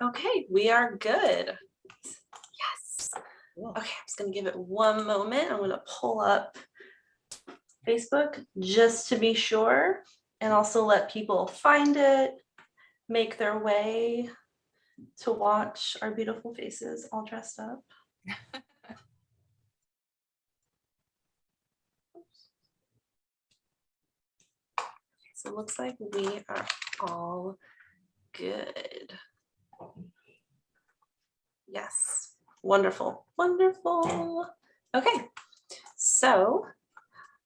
Okay, we are good. Yes. Cool. Okay, I'm just gonna give it one moment. I'm gonna pull up Facebook just to be sure, and also let people find it, make their way to watch our beautiful faces all dressed up. So it looks like we are all good. Yes, wonderful, wonderful. Okay, so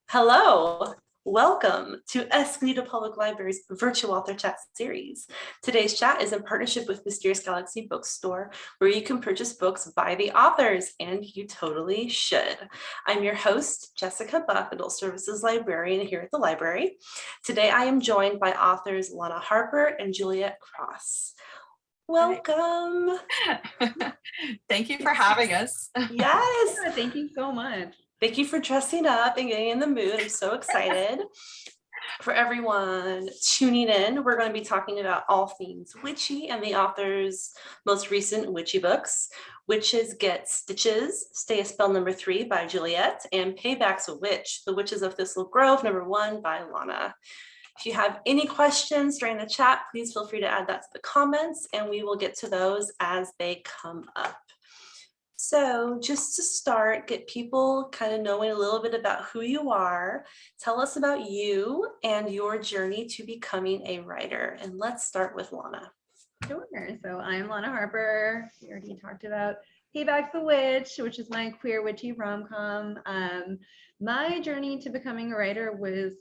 hello, welcome to Escondido Public Library's Virtual Author Chat series. Today's chat is in partnership with Mysterious Galaxy Bookstore, where you can purchase books by the authors, and you totally should. I'm your host, Jessica Buck, Adult Services Librarian here at the library. Today I am joined by authors Lana Harper and Juliette Cross. Welcome. Thank you for having us. Yes. Yeah, thank you so much. Thank you for dressing up and getting in the mood. I'm so excited. For everyone tuning in, we're going to be talking about all things witchy and the author's most recent witchy books. Witches Get Stitches, Stay a Spell #3 by Juliette, and Payback's a Witch, The Witches of Thistle Grove #1 by Lana. If you have any questions during the chat, please feel free to add that to the comments, and we will get to those as they come up. So just to start, get people kind of knowing a little bit about who you are. Tell us about you and your journey to becoming a writer. And let's start with Lana. Sure. So I'm Lana Harper. We already talked about Payback's a Witch, which is my queer witchy rom-com. My journey to becoming a writer was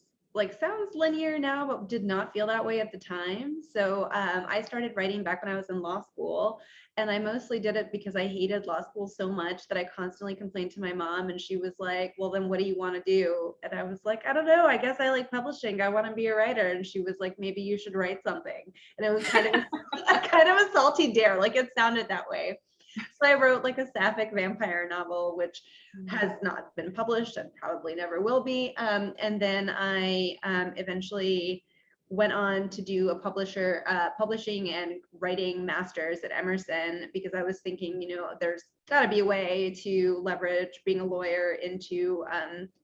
sounds linear now, but did not feel that way at the time. So I started writing back when I was in law school. And I mostly did it because I hated law school so much that I constantly complained to my mom, and she was like, well, then what do you want to do? And I was like, I don't know. I guess I like publishing. I want to be a writer. And she was like, maybe you should write something. And it was kind of a salty dare. Like, it sounded that way. So I wrote like a sapphic vampire novel, which has not been published and probably never will be. And then I eventually went on to do a publishing and writing masters at Emerson, because I was thinking, there's got to be a way to leverage being a lawyer into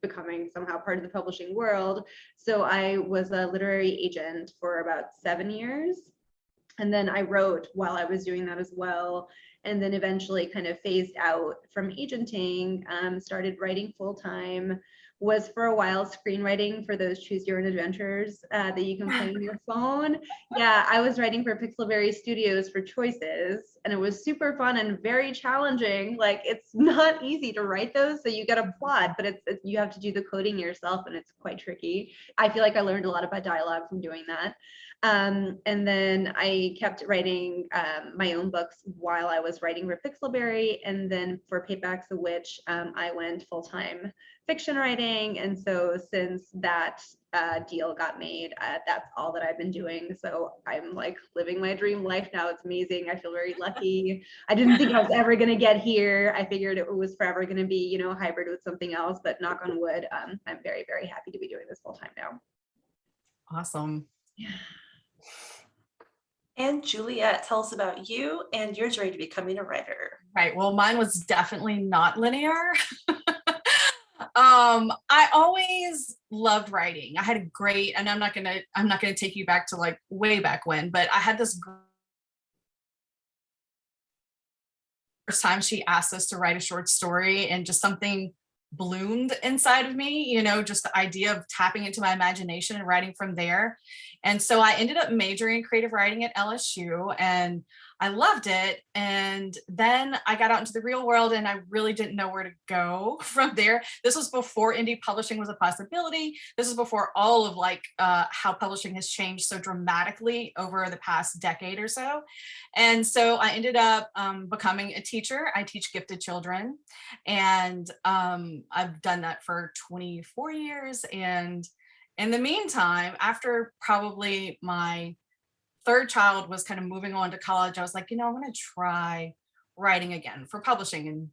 becoming somehow part of the publishing world. So I was a literary agent for about 7 years. And then I wrote while I was doing that as well. And then eventually kind of phased out from agenting, started writing full time, was for a while screenwriting for those choose your own adventures that you can play on your phone. Yeah, I was writing for Pixelberry Studios for Choices, and it was super fun and very challenging. Like, it's not easy to write those, so you got a plot, but it's you have to do the coding yourself, and it's quite tricky. I feel like I learned a lot about dialogue from doing that. And then I kept writing my own books while I was writing for Pixelberry. And then for Payback's a Witch, I went full-time fiction writing. And so since that deal got made, that's all that I've been doing. So I'm like living my dream life now. It's amazing. I feel very lucky. I didn't think I was ever going to get here. I figured it was forever going to be, hybrid with something else, but knock on wood, I'm very, very happy to be doing this full-time now. Awesome. Yeah. And Juliette, tell us about you and your journey to becoming a writer. Right. Well, mine was definitely not linear. I always loved writing. I had a great, and I'm not gonna take you back to like way back when, but I had this first time she asked us to write a short story, and just something bloomed inside of me, just the idea of tapping into my imagination and writing from there. And so I ended up majoring in creative writing at LSU, and I loved it. And then I got out into the real world, and I really didn't know where to go from there. This was before indie publishing was a possibility. This is before all of how publishing has changed so dramatically over the past decade or so. And so I ended up becoming a teacher. I teach gifted children, and I've done that for 24 years. And in the meantime, after probably my third child was kind of moving on to college, I was like, I want to try writing again for publishing. And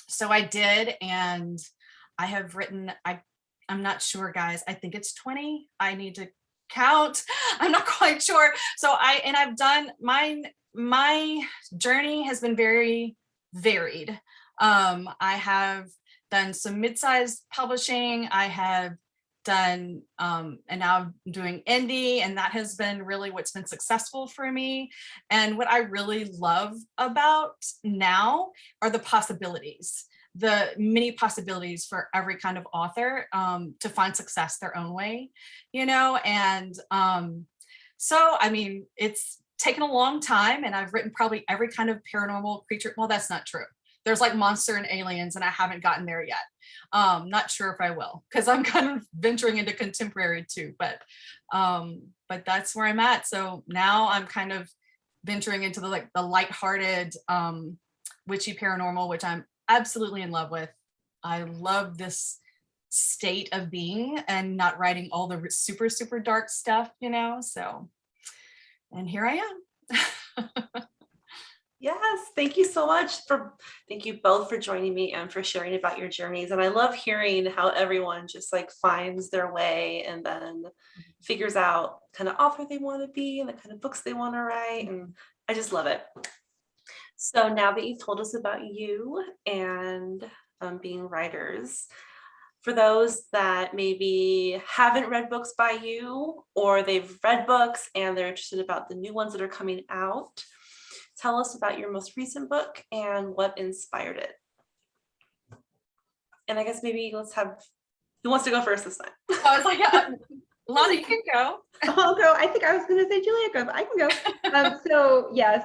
so I did, and I have written, I'm not sure, guys, I think it's 20. I need to count. I'm not quite sure. So I've done my journey has been very varied. I have done some mid-sized publishing. I have done and now I'm doing indie, and that has been really what's been successful for me. And what I really love about now are the possibilities, the many possibilities for every kind of author to find success their own way, and so I mean, it's taken a long time, and I've written probably every kind of paranormal creature. Well, that's not true. There's like monster and aliens, and I haven't gotten there yet. Not sure if I will, because I'm kind of venturing into contemporary too, but that's where I'm at. So now I'm kind of venturing into the lighthearted witchy paranormal, which I'm absolutely in love with. I love this state of being and not writing all the super, super dark stuff, so, and here I am. Yes, thank you so much thank you both for joining me and for sharing about your journeys. And I love hearing how everyone just like finds their way and then figures out kind of author they want to be and the kind of books they want to write. And I just love it. So now that you've told us about you and being writers, for those that maybe haven't read books by you, or they've read books and they're interested about the new ones that are coming out, tell us about your most recent book and what inspired it. And I guess maybe let's have, who wants to go first this time? I was like, yeah, Lana, you can go. I'll go. I think I was going to say Juliette, but I can go. So yes,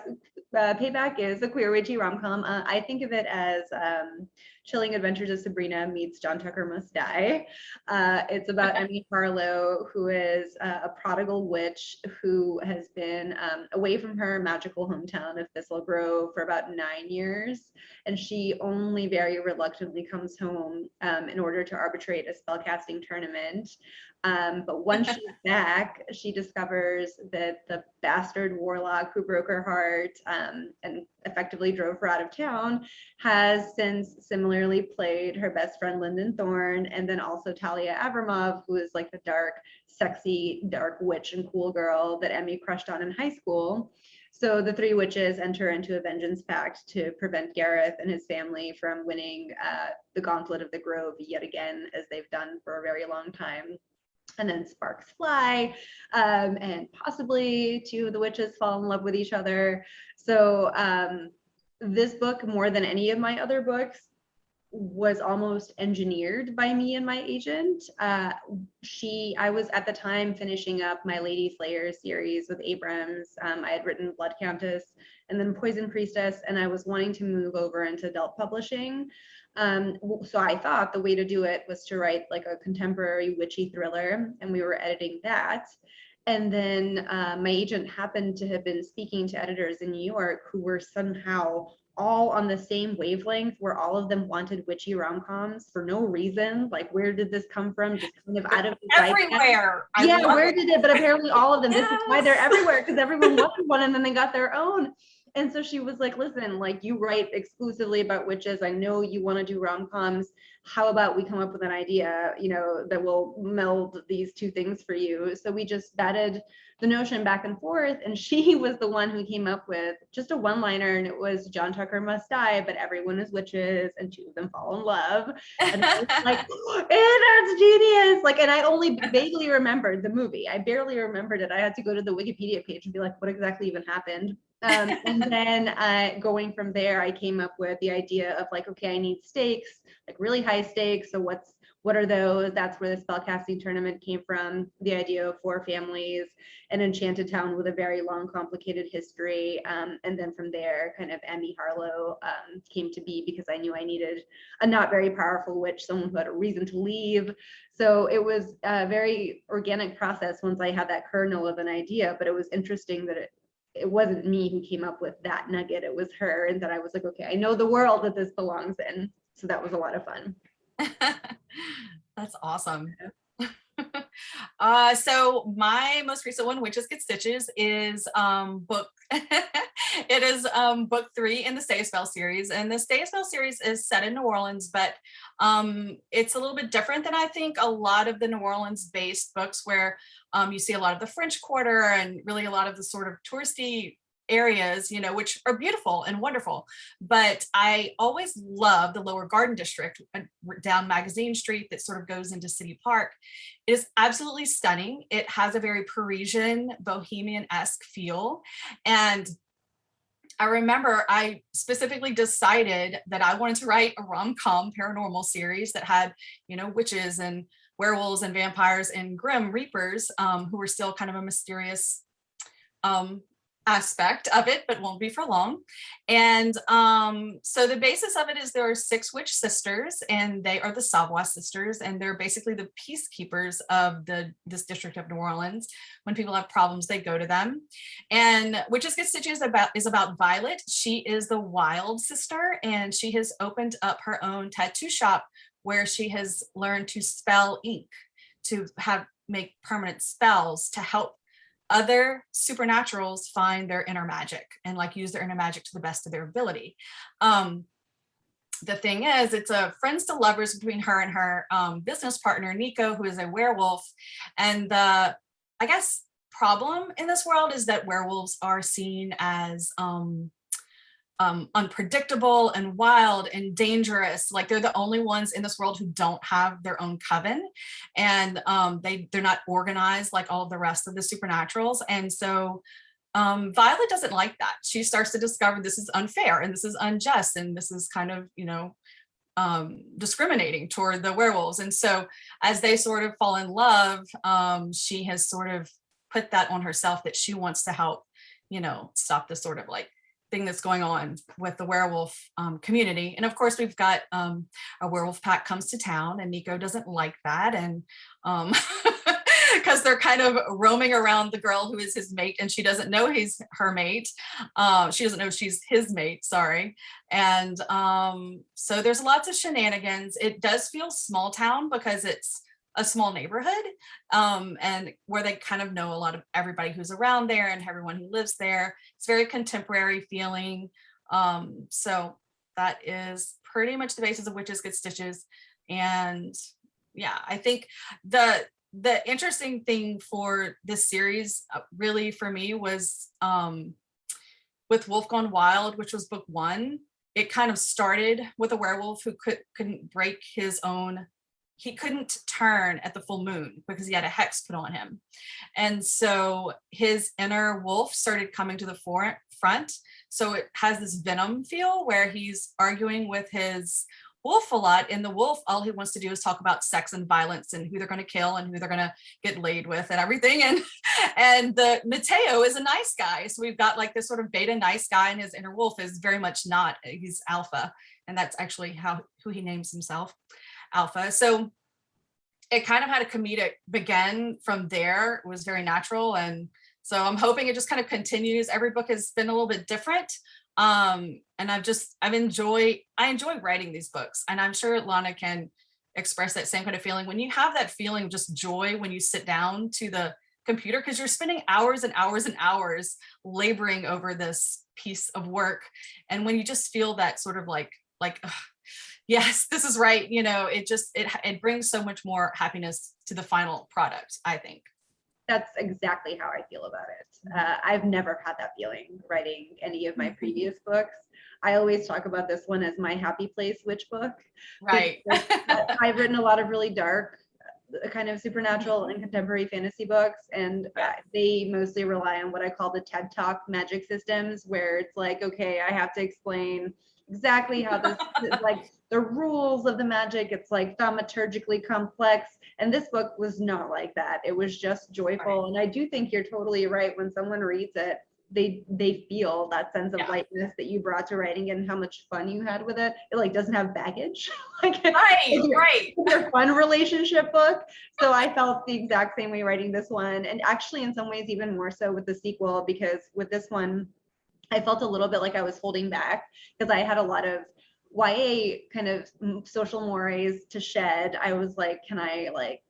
Payback is a queer witchy rom-com. I think of it as Chilling Adventures of Sabrina meets John Tucker Must Die. It's about Emmy Harlow, who is a prodigal witch who has been away from her magical hometown of Thistle Grove for about 9 years, and she only very reluctantly comes home in order to arbitrate a spellcasting tournament. But once she's back, she discovers that the bastard warlock who broke her heart and effectively drove her out of town has since similarly played her best friend Lyndon Thorne, and then also Talia Avramov, who is like the dark, sexy, dark witch and cool girl that Emmy crushed on in high school. So the three witches enter into a vengeance pact to prevent Gareth and his family from winning the Gauntlet of the Grove yet again, as they've done for a very long time. And then sparks fly, and possibly two of the witches fall in love with each other. So this book, more than any of my other books, was almost engineered by me and my agent. I was at the time finishing up my Lady Slayer series with Abrams. I had written Blood Countess and then Poison Priestess, and I was wanting to move over into adult publishing. So I thought the way to do it was to write like a contemporary witchy thriller, and we were editing that. And then my agent happened to have been speaking to editors in New York who were somehow all on the same wavelength, where all of them wanted witchy rom-coms for no reason. Like, where did this come from? Just kind of out of the everywhere. Yeah, where did it? But apparently all of them, this is why they're everywhere, because everyone wanted one and then they got their own. And so she was like, listen, like, you write exclusively about witches. I know you want to do rom-coms. How about we come up with an idea, that will meld these two things for you? So we just batted the notion back and forth. And she was the one who came up with just a one-liner, and it was John Tucker must die, but everyone is witches and two of them fall in love. And I was like, that's genius. Like, and I only vaguely remembered the movie. I barely remembered it. I had to go to the Wikipedia page and be like, what exactly even happened? And then going from there, I came up with the idea of like, okay, I need stakes, like really high stakes. So what are those? That's where the spellcasting tournament came from. The idea of 4 families, an enchanted town with a very long, complicated history. And then from there, kind of Emmy Harlow came to be, because I knew I needed a not very powerful witch, someone who had a reason to leave. So it was a very organic process once I had that kernel of an idea, but it was interesting that it wasn't me who came up with that nugget, it was her. And that I was like, okay, I know the world that this belongs in. So that was a lot of fun. That's awesome. So my most recent one, Witches Get Stitches, is book It is book 3 in the Stay a Spell series, and the Stay a Spell series is set in New Orleans, but it's a little bit different than I think a lot of the New Orleans based books, where you see a lot of the French Quarter and really a lot of the sort of touristy areas, you know, which are beautiful and wonderful. But I always love the Lower Garden District down Magazine Street that sort of goes into City Park. It is absolutely stunning. It has a very Parisian, bohemian-esque feel. And I remember I specifically decided that I wanted to write a rom-com paranormal series that had, you know, witches and werewolves and vampires and grim reapers, who were still kind of a mysterious aspect of it, but won't be for long. And so the basis of it is there are 6 witch sisters, and they are the Savoy sisters, and they're basically the peacekeepers of this district of New Orleans. When people have problems, they go to them. And Witches Get Stitches is about Violet. She is the wild sister, and she has opened up her own tattoo shop where she has learned to spell ink, to make permanent spells to help other supernaturals find their inner magic and like use their inner magic to the best of their ability. The thing is, it's a friends to lovers between her and her business partner, Nico, who is a werewolf. And the, I guess, problem in this world is that werewolves are seen as unpredictable and wild and dangerous. Like they're the only ones in this world who don't have their own coven, and they're not organized like all of the rest of the supernaturals. And so Violet doesn't like that. She starts to discover this is unfair and this is unjust and this is kind of, you know, discriminating toward the werewolves. And so as they sort of fall in love, she has sort of put that on herself, that she wants to help, you know, stop this sort of like thing that's going on with the werewolf community. And of course, we've got a werewolf pack comes to town, and Nico doesn't like that. And because they're kind of roaming around the girl who is his mate, and she doesn't know he's her mate. She doesn't know she's his mate, sorry. And so there's lots of shenanigans. It does feel small town because it's a small neighborhood, and where they kind of know a lot of everybody who's around there and everyone who lives there. It's very contemporary feeling. So that is pretty much the basis of Witches Get Stitches. And yeah, I think the interesting thing for this series really for me was with Wolf Gone Wild, which was book 1. It kind of started with a werewolf who couldn't break his own. He couldn't turn at the full moon because he had a hex put on him. And so his inner wolf started coming to the front. So it has this venom feel where he's arguing with his wolf a lot. And the wolf, all he wants to do is talk about sex and violence and who they're going to kill and who they're going to get laid with and everything. And the Mateo is a nice guy. So we've got like this sort of beta nice guy, and his inner wolf is very much not. He's alpha. And that's actually who he names himself. Alpha. So it kind of had a comedic begin from there. It was very natural. And so I'm hoping it just kind of continues. Every book has been a little bit different. And I enjoy writing these books. And I'm sure Lana can express that same kind of feeling. When you have that feeling of just joy when you sit down to the computer, because you're spending hours and hours and hours laboring over this piece of work. And when you just feel that sort of like, yes, this is right. You know, it brings so much more happiness to the final product, I think. That's exactly how I feel about it. I've never had that feeling writing any of my previous books. I always talk about this one as my happy place witch book. Right. I've written a lot of really dark kind of supernatural and contemporary fantasy books, and they mostly rely on what I call the TED Talk magic systems, where it's like, okay, I have to explain exactly how this like the rules of the magic. It's like thaumaturgically complex, and this book was not like that. It was just joyful. And I do think you're totally right. When someone reads it, they feel that sense of lightness that you brought to writing and how much fun you had with it. It like doesn't have baggage. Like right. It's a fun relationship book. So I felt the exact same way writing this one, and actually in some ways even more so with the sequel, because with this one I felt a little bit like I was holding back because I had a lot of YA kind of social mores to shed. I was like, can I like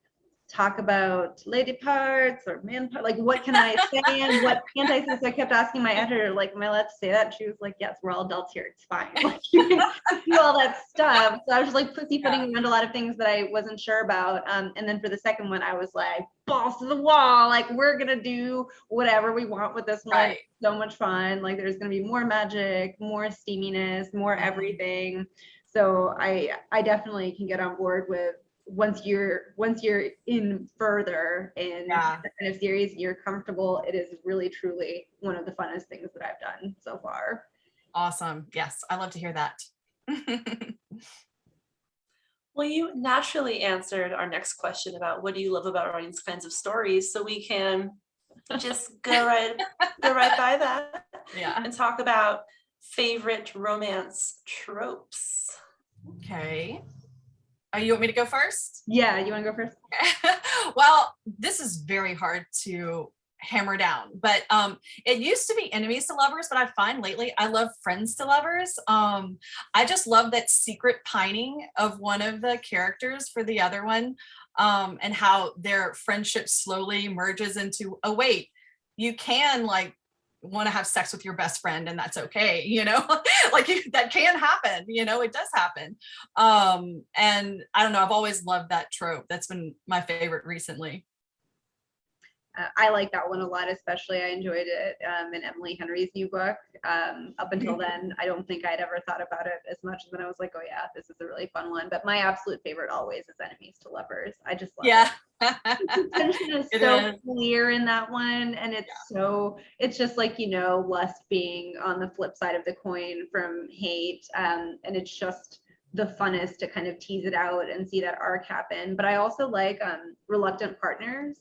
talk about lady parts or man part, like what can I say and what can't I say? So I kept asking my editor, like, am I allowed to say that? And she was like, yes, we're all adults here, it's fine. Like you can do all that stuff. So I was just like pussyfooting around a lot of things that I wasn't sure about. And then for the second one, I was like, balls to the wall, like we're gonna do whatever we want with this one. Right. So much fun. Like there's gonna be more magic, more steaminess, more everything. So I definitely can get on board with once you're in further in that kind of series, you're comfortable. It is really truly one of the funnest things that I've done so far. Awesome. Yes, I love to hear that. Well, you naturally answered our next question about what do you love about writing these kinds of stories, so we can just go right by that and talk about favorite romance tropes. Okay. You want me to go first? Yeah, you want to go first? Well, this is very hard to hammer down, but it used to be enemies to lovers, but I find lately I love friends to lovers. I just love that secret pining of one of the characters for the other one, and how their friendship slowly merges into, oh wait, you can like want to have sex with your best friend and that's okay, you know. Like that can happen, you know, it does happen. And I don't know, I've always loved that trope. That's been my favorite recently. I like that one a lot, especially I enjoyed it in Emily Henry's new book. Up until then, I don't think I'd ever thought about it as much, and then I was like, oh yeah, this is a really fun one. But my absolute favorite always is enemies to lovers. I just love it. The tension is so clear in that one, and it's just like, you know, lust being on the flip side of the coin from hate, and it's just the funnest to kind of tease it out and see that arc happen. But I also like reluctant partners.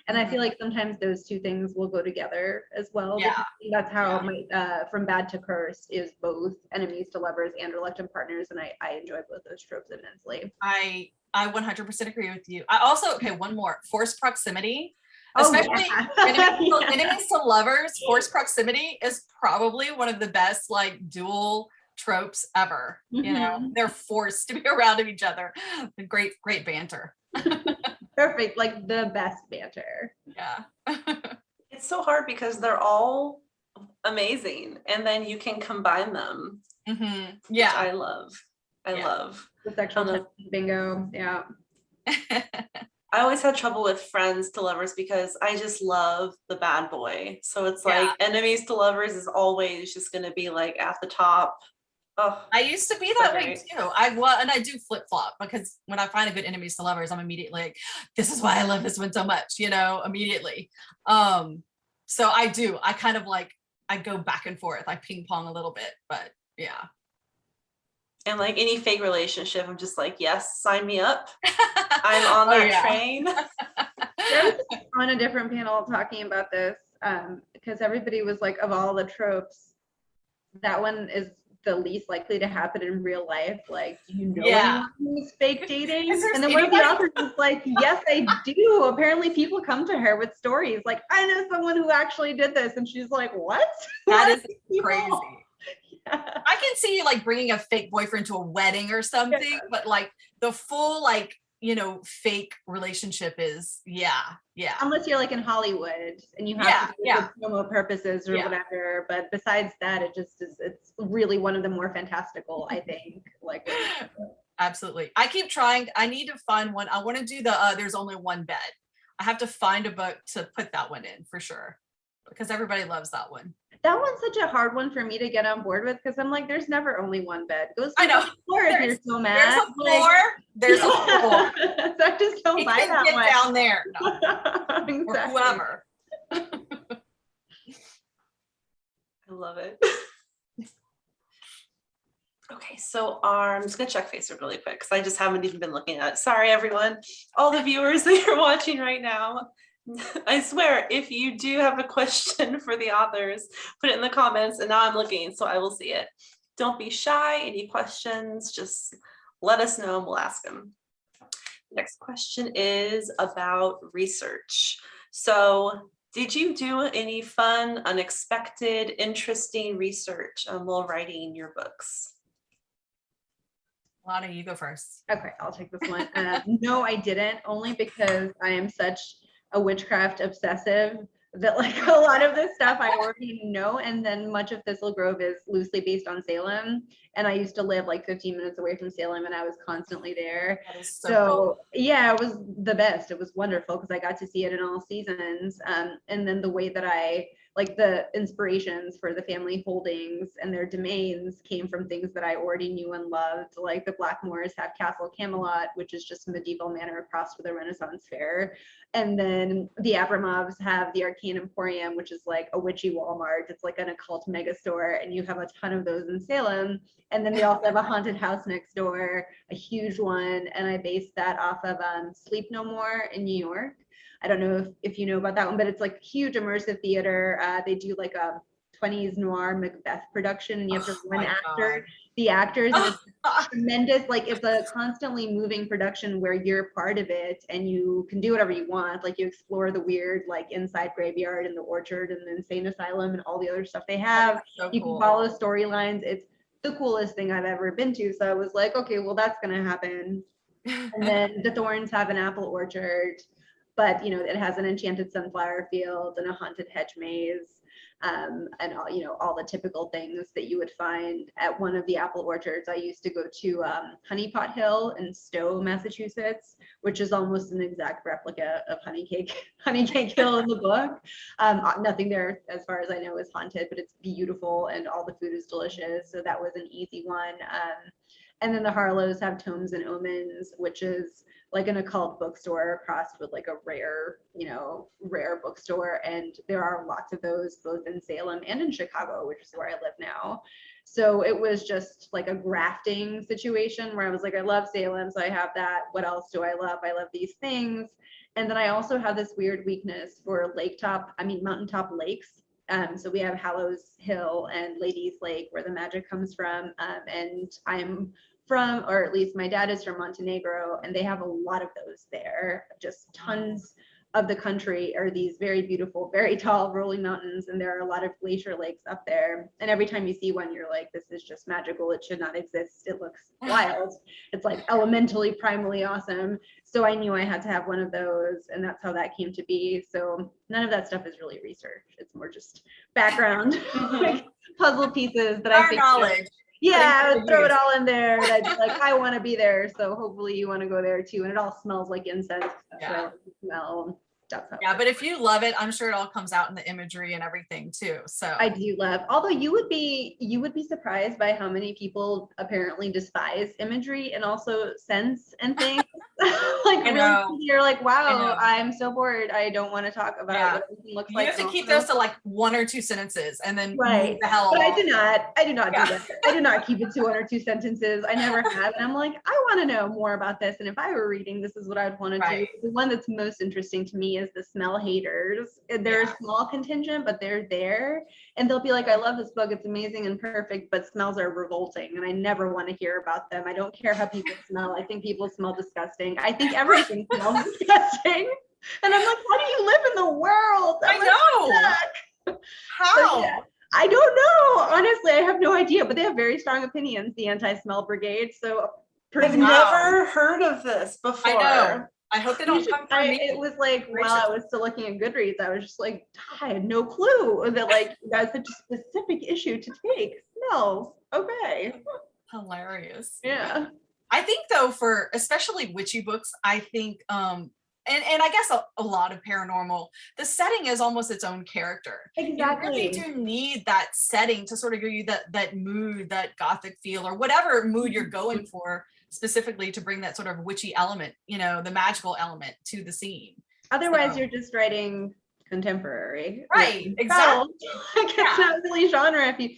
And I feel like sometimes those two things will go together as well. Yeah. That's how my From Bad to Cursed is both enemies to lovers and reluctant partners. And I enjoy both those tropes immensely. I 100% agree with you. I also, okay, one more, forced proximity. Especially enemies to lovers, forced proximity is probably one of the best like dual tropes ever. You know, they're forced to be around of each other. Great banter. Perfect, like the best banter. Yeah. It's so hard because they're all amazing, and then you can combine them. Yeah, I love. The sexual bingo. Yeah. I always had trouble with friends to lovers because I just love the bad boy. So it's like enemies to lovers is always just going to be like at the top. Oh, I used to be that way too. I do flip flop, because when I find a good enemies to lovers, I'm immediately like, this is why I love this one so much, you know, immediately. So I kind of like, I go back and forth, I ping pong a little bit, but yeah. And like any fake relationship, I'm just like, yes, sign me up. I'm on that train. I was on a different panel talking about this because everybody was like, of all the tropes, that one is the least likely to happen in real life. Like, do you know anyone who's fake dating? And then one of the authors was like, yes, I do. Apparently people come to her with stories like, I know someone who actually did this. And she's like, what? That is crazy. I can see you like bringing a fake boyfriend to a wedding or something, but like the full like, you know, fake relationship is unless you're like in Hollywood and you have to do it for promo purposes or whatever, but besides that, it just is, it's really one of the more fantastical, I think, like absolutely. I keep trying. I need to find one. I want to do the there's only one bed. I have to find a book to put that one in for sure, because everybody loves that one. That one's such a hard one for me to get on board with, because I'm like, there's never only one bed. I know. Floor if you're so mad. There's a floor. There's a floor. So I just don't buy that get one. Down there. No. Exactly. Or whoever. I love it. Okay, so I'm just gonna check Facebook really quick because I just haven't even been looking at it. Sorry, everyone, all the viewers that you're watching right now. I swear, if you do have a question for the authors, put it in the comments, and now I'm looking, so I will see it. Don't be shy. Any questions, just let us know and we'll ask them. Next question is about research. So did you do any fun, unexpected, interesting research while writing your books? Lana, you go first. Okay, I'll take this one. No, I didn't, only because I am such a witchcraft obsessive that like a lot of this stuff I already know. And then much of Thistle Grove is loosely based on Salem. And I used to live like 15 minutes away from Salem, and I was constantly there. That is So cool. yeah, it was the best. It was wonderful because I got to see it in all seasons. And then the way that I like the inspirations for the family holdings and their domains came from things that I already knew and loved. Like the Blackmores have Castle Camelot, which is just a medieval manor across with a Renaissance fair. And then the Abramovs have the Arcane Emporium, which is like a witchy Walmart. It's like an occult mega store, and you have a ton of those in Salem. And then they also have a haunted house next door, a huge one. And I based that off of Sleep No More in New York. I don't know if you know about that one, but it's like huge immersive theater. They do like a 20s noir Macbeth production, and you have to run after the actors. And it's tremendous. Like it's a constantly moving production where you're part of it and you can do whatever you want. Like you explore the weird, like inside graveyard and the orchard and the insane asylum and all the other stuff they have. So you cool. can follow storylines. It's the coolest thing I've ever been to. So I was like, okay, well, that's going to happen. And then the Thorns have an apple orchard, but you know, it has an enchanted sunflower field and a haunted hedge maze, and all, you know, all the typical things that you would find at one of the apple orchards. I used to go to Honeypot Hill in Stowe, Massachusetts, which is almost an exact replica of Honeycake Hill in the book. Nothing there, as far as I know, is haunted, but it's beautiful and all the food is delicious. So that was an easy one. And then the Harlows have Tomes and Omens, which is like an occult bookstore crossed with like a rare, you know, rare bookstore. And there are lots of those both in Salem and in Chicago, which is where I live now. So it was just like a grafting situation where I was like, I love Salem, so I have that. What else do I love? I love these things. And then I also have this weird weakness for mountaintop lakes. So we have Hallows Hill and Ladies Lake, where the magic comes from. And I'm from, or at least my dad is from Montenegro, and they have a lot of those there. Just tons of the country are these very beautiful, very tall rolling mountains, and there are a lot of glacier lakes up there. And every time you see one, you're like, this is just magical. It should not exist. It looks wild. It's like elementally, primally awesome. So I knew I had to have one of those, and that's how that came to be. So none of that stuff is really research. It's more just background, like puzzle pieces that I think knowledge. Yeah, I would throw it all in there. And I'd be like, I want to be there. So hopefully you want to go there too. And it all smells like incense. Yeah. So smell. Yeah, but if you love it, I'm sure it all comes out in the imagery and everything too. So I do love, although you would be surprised by how many people apparently despise imagery and also scents and things. Like really, you're like, wow, I'm so bored. I don't want to talk about what everything looks like. You have to keep those to like 1 or 2 sentences and then right. move the hell But along. I do not do that. I do not keep it to 1 or 2 sentences. I never have. And I'm like, I want to know more about this. And if I were reading, this is what I'd want to do. The one that's most interesting to me is the smell haters. They're a small contingent, but they're there. And they'll be like, I love this book. It's amazing and perfect, but smells are revolting. And I never want to hear about them. I don't care how people smell. I think people smell disgusting. I think everything smells disgusting. And I'm like, how do you live in the world? I know. How? Yeah, I don't know. Honestly, I have no idea, but they have very strong opinions, the anti-smell brigade. So I've never heard of this before. I know. I hope they don't come for me. It was like, while I was still looking at Goodreads, I was just like, I had no clue that like that's such a specific issue to take. Smells. Okay. Hilarious. Yeah. I think though, for especially witchy books, I think and I guess a lot of paranormal, the setting is almost its own character. Exactly. You really do need that setting to sort of give you that mood, that gothic feel, or whatever mood you're going for, specifically to bring that sort of witchy element, you know, the magical element to the scene. Otherwise, you're just writing contemporary. Right, exactly. Like, it's not really genre. If you,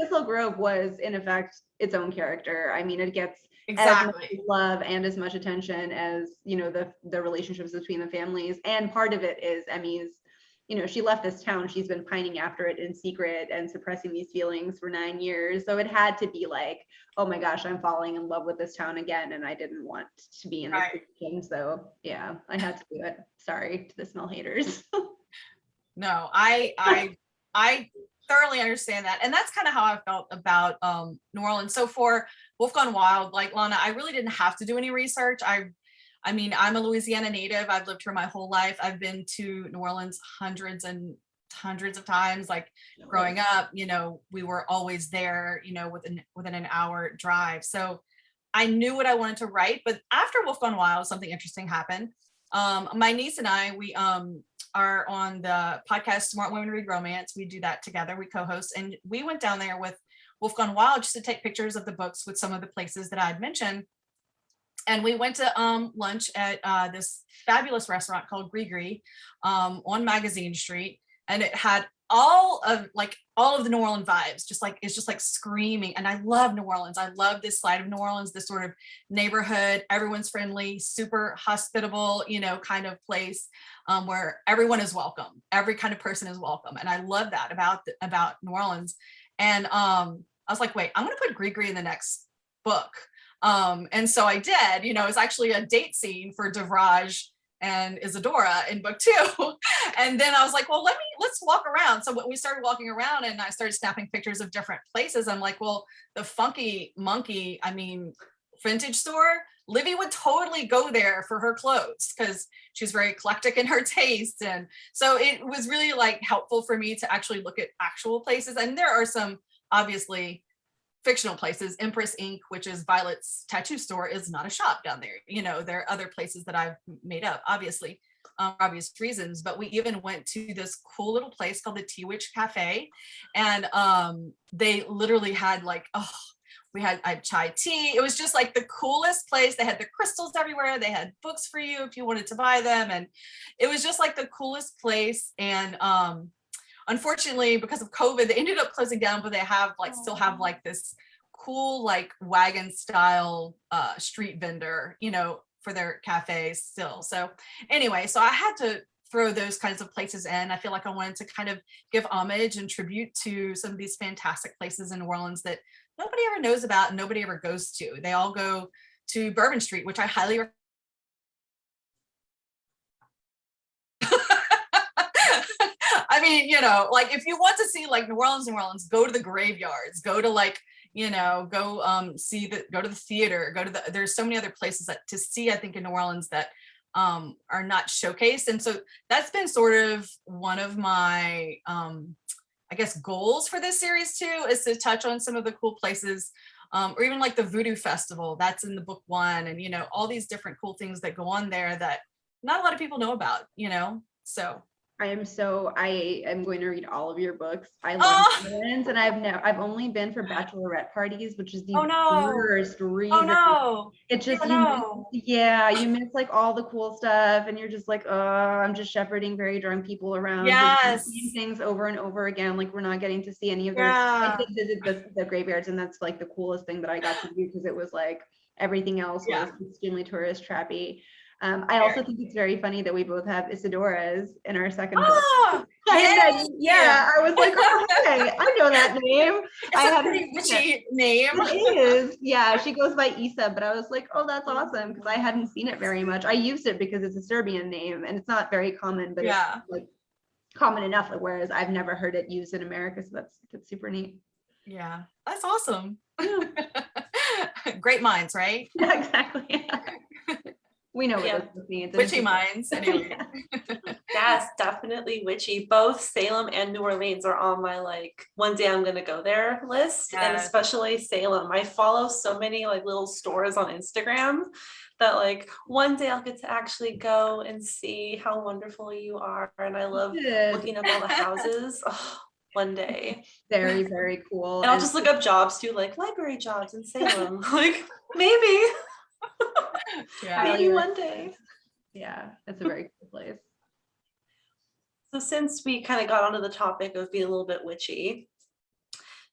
Thistle Grove was in effect its own character. I mean, it gets as much love and as much attention as, you know, the relationships between the families. And part of it is Emmy's, you know, she left this town. She's been pining after it in secret and suppressing these feelings for 9 years. So it had to be like, oh my gosh, I'm falling in love with this town again. And I didn't want to be in this position. So yeah, I had to do it. Sorry to the smell haters. No, I thoroughly understand that. And that's kind of how I felt about New Orleans. So for Wolf Gone Wild, like Lana, I really didn't have to do any research. I mean, I'm a Louisiana native. I've lived here my whole life. I've been to New Orleans hundreds and hundreds of times. Like growing up, you know, we were always there, you know, within an hour drive. So I knew what I wanted to write. But after Wolf Gone Wild, something interesting happened. My niece and I, we are on the podcast Smart Women Read Romance. We do that together. We co-host, and we went down there with Wolf Gone Wild just to take pictures of the books with some of the places that I had mentioned. And we went to lunch at this fabulous restaurant called Gree on Magazine Street, and it had all of the New Orleans vibes. Just like, it's just like screaming. And I love New Orleans. I love this side of New Orleans, this sort of neighborhood. Everyone's friendly, super hospitable, you know, kind of place where everyone is welcome. Every kind of person is welcome, and I love that about New Orleans. And I was like, wait, I'm going to put Gree in the next book. And so I did. You know, it's actually a date scene for Devraj and Isadora in book 2. And then I was like, well, let's walk around. So we started walking around, and I started snapping pictures of different places. I'm like, well, the Funky Monkey, I mean, vintage store, Livy would totally go there for her clothes because she's very eclectic in her taste. And so it was really like helpful for me to actually look at actual places. And there are some obviously fictional places. Empress Ink, which is Violet's tattoo store, is not a shop down there. You know, there are other places that I've made up, obviously, for obvious reasons. But we even went to this cool little place called the Tea Witch Cafe, and they literally had like, I had chai tea. It was just like the coolest place. They had the crystals everywhere. They had books for you if you wanted to buy them, and it was just like the coolest place. And unfortunately, because of COVID, they ended up closing down, but they have like still have like this cool like wagon style street vendor, you know, for their cafe still. So anyway, so I had to throw those kinds of places in. I feel like I wanted to kind of give homage and tribute to some of these fantastic places in New Orleans that nobody ever knows about and nobody ever goes to. They all go to Bourbon Street, which I highly I mean, you know, like if you want to see like New Orleans, go to the graveyards, go to like, you know, go to the theater, there's so many other places that to see, I think in New Orleans that are not showcased. And so that's been sort of one of my, I guess, goals for this series too, is to touch on some of the cool places, or even like the Voodoo Festival that's in the book 1, and, you know, all these different cool things that go on there that not a lot of people know about, you know, so. I am going to read all of your books. I love New Orleans, and I've only been for bachelorette parties, which is the worst reason. Oh no. It's just, no. you miss like all the cool stuff, and you're just like, oh, I'm just shepherding very drunk people around. Yes. Seeing things over and over again. Like we're not getting to see any of their, Yeah. I did visit the graveyards, and that's like the coolest thing that I got to do, because it was like everything else was extremely tourist trappy. I also think it's very funny that we both have Isadoras in our second book. I was like, oh, hey, I know that name. It's a pretty witchy name. It is. Yeah, she goes by Isa, but I was like, oh, that's awesome, because I hadn't seen it very much. I used it because it's a Serbian name, and it's not very common, but it's like common enough, whereas I've never heard it used in America, so that's super neat. Yeah, that's awesome. Great minds, right? Yeah, exactly. We know what this means. Witchy minds. Anyway. Yes, definitely witchy. Both Salem and New Orleans are on my like one day I'm gonna go there list, and especially Salem. I follow so many like little stores on Instagram that like one day I'll get to actually go and see how wonderful you are. And I love looking up all the houses. Oh, one day. Very, very cool. And I'll just look up jobs too, like library jobs in Salem. Like maybe. Maybe one day. Yeah, that's a very cool place. So since we kind of got onto the topic of being a little bit witchy,